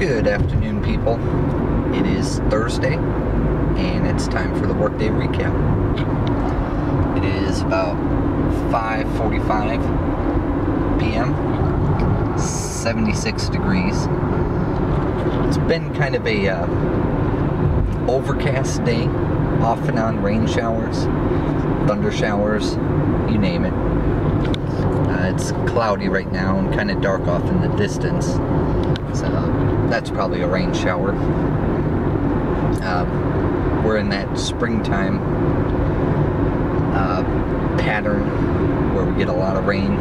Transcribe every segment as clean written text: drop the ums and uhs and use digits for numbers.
Good afternoon, people. It is Thursday, and it's time for the workday recap. It is about 5:45 p.m., 76 degrees. It's been kind of a overcast day, off and on rain showers, thunder showers, you name it. It's cloudy right now and kind of dark off in the distance, so that's probably a rain shower. We're in that springtime pattern where we get a lot of rain,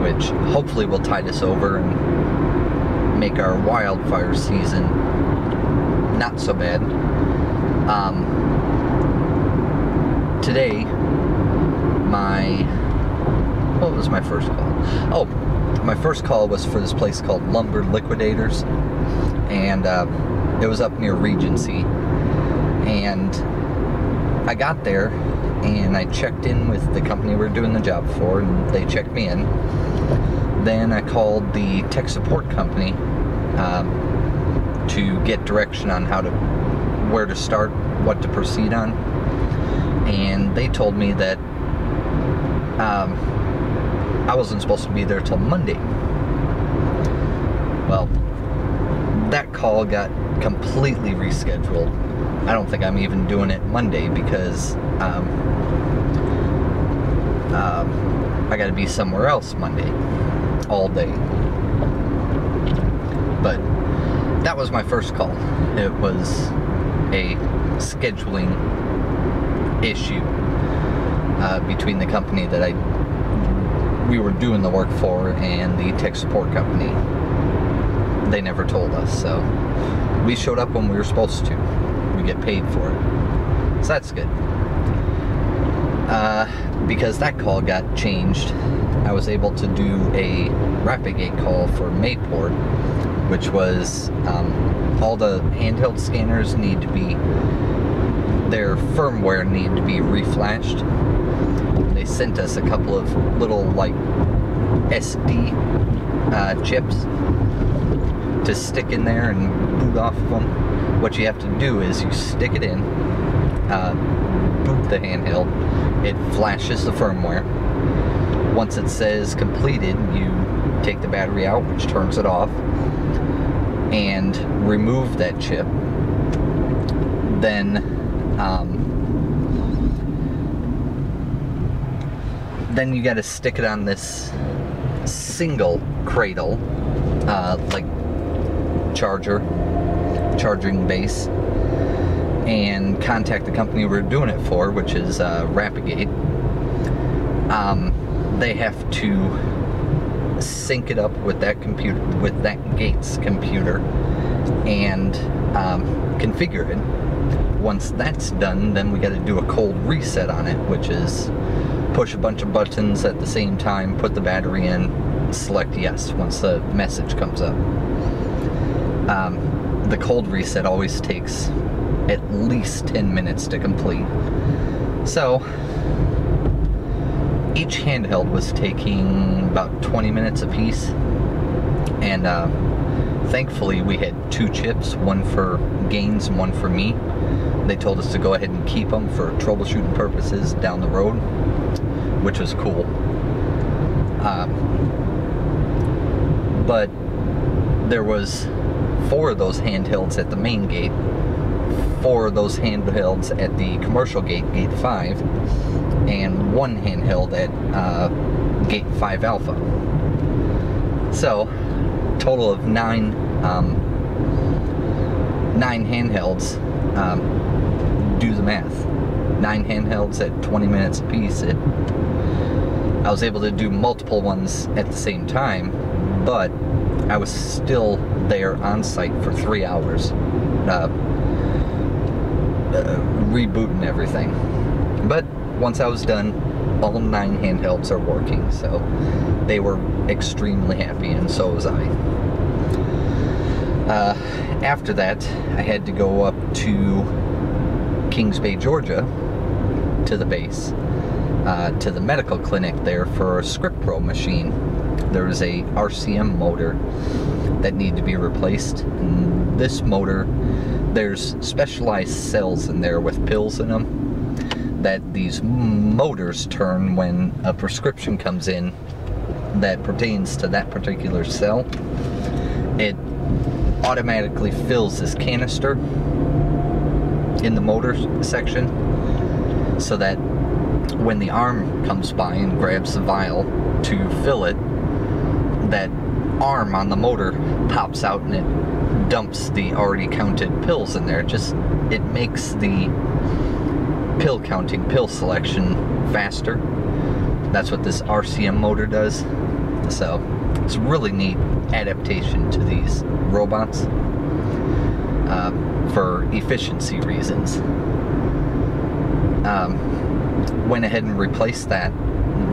which hopefully will tide us over and make our wildfire season not so bad. Today, what was my first call? Oh, my first call was for this place called Lumber Liquidators, and it was up near Regency. And I got there, and I checked in with the company we were doing the job for, and they checked me in. Then I called the tech support company to get direction on where to start, what to proceed on, and they told me that I wasn't supposed to be there till Monday. Well, that call got completely rescheduled. I don't think I'm even doing it Monday because I gotta be somewhere else Monday all day. But that was my first call. It was a scheduling issue between the company that we were doing the work for and the tech support company. They never told us, so we showed up when we were supposed to. We get paid for it, so that's good. Because that call got changed, I was able to do a Rapid-Gate call for Mayport, which was all the handheld scanners need to be, their firmware needed to be reflashed. They sent us a couple of little like SD chips to stick in there and boot off of them. What you have to do is you stick it in, boot the handheld, it flashes the firmware. Once it says completed, you take the battery out, which turns it off, and remove that chip. Then you got to stick it on this single cradle, like charging base, and contact the company we're doing it for, which is Rapid-Gate. They have to sync it up with that computer, with that Gates computer, and configure it. Once that's done, then we got to do a cold reset on it, which is push a bunch of buttons at the same time, put the battery in, select yes once the message comes up. The cold reset always takes at least 10 minutes to complete. So each handheld was taking about 20 minutes apiece, and thankfully we had 2 chips, one for Gaines and one for me. They told us to go ahead and keep them for troubleshooting purposes down the road, which was cool. But there was 4 of those handhelds at the main gate, 4 of those handhelds at the commercial gate, Gate 5, and 1 handheld at Gate 5 Alpha. So, total of 9 handhelds. Do the math. 9 handhelds at 20 minutes apiece. I was able to do multiple ones at the same time, but I was still there on site for 3 hours, rebooting everything. But once I was done, all 9 handhelds are working, so they were extremely happy, and so was I. After that, I had to go up to Kings Bay, Georgia, to the base, to the medical clinic there for a Script Pro machine. There was a RCM motor that need to be replaced. And this motor, there's specialized cells in there with pills in them that these motors turn when a prescription comes in that pertains to that particular cell. It automatically fills this canister in the motor section, so that when the arm comes by and grabs the vial to fill it, that arm on the motor pops out and it dumps the already counted pills in there. It makes the pill counting, pill selection faster. That's what this RCM motor does. So it's a really neat adaptation to these robots for efficiency reasons. Went ahead and replaced that.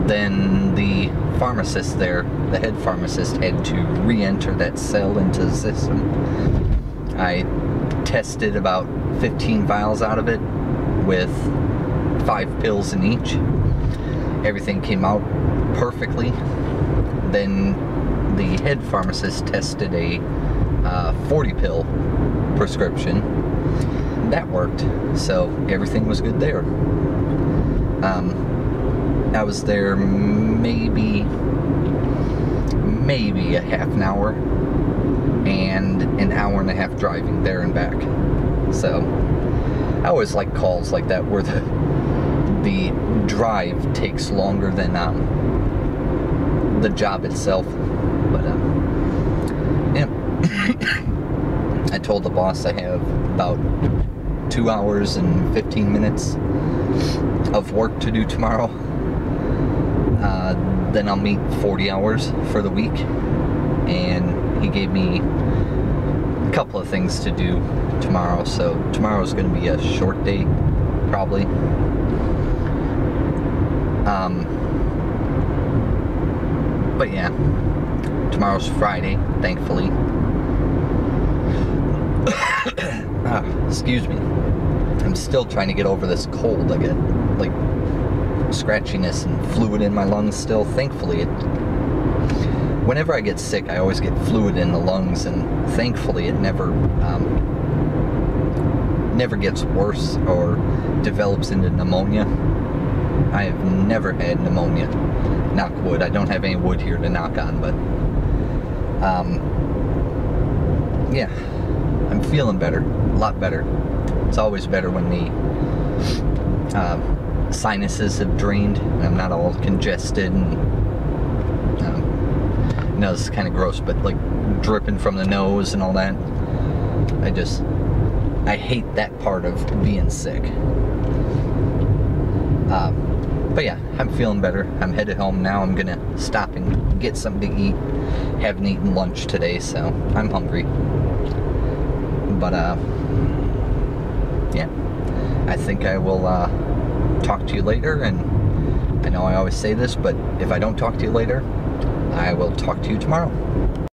Then the pharmacist there, the head pharmacist, had to re-enter that cell into the system. I tested about 15 vials out of it with 5 pills in each. Everything came out perfectly. Then the head pharmacist tested a 40 pill prescription. That worked, so everything was good there. I was there maybe a half an hour and an hour and a half driving there and back. So I always like calls like that where the drive takes longer than the job itself. But yeah. I told the boss I have about 2 hours and 15 minutes of work to do tomorrow. Then I'll meet 40 hours for the week, and he gave me a couple of things to do tomorrow, so tomorrow's going to be a short day, probably. But yeah, tomorrow's Friday, thankfully. Excuse me. I'm still trying to get over this cold. I get like scratchiness and fluid in my lungs still. Thankfully, whenever I get sick, I always get fluid in the lungs, and thankfully it never gets worse or develops into pneumonia. I have never had pneumonia. Knock wood. I don't have any wood here to knock on, but yeah, I'm feeling better, a lot better. It's always better when the sinuses have drained and I'm not all congested and you know, this is kind of gross, but like dripping from the nose and all that. I hate that part of being sick. But yeah, I'm feeling better. I'm headed home now. I'm gonna stop and get something to eat. Haven't eaten lunch today, so I'm hungry. But yeah, I think I will talk to you later. And I know I always say this, but if I don't talk to you later, I will talk to you tomorrow.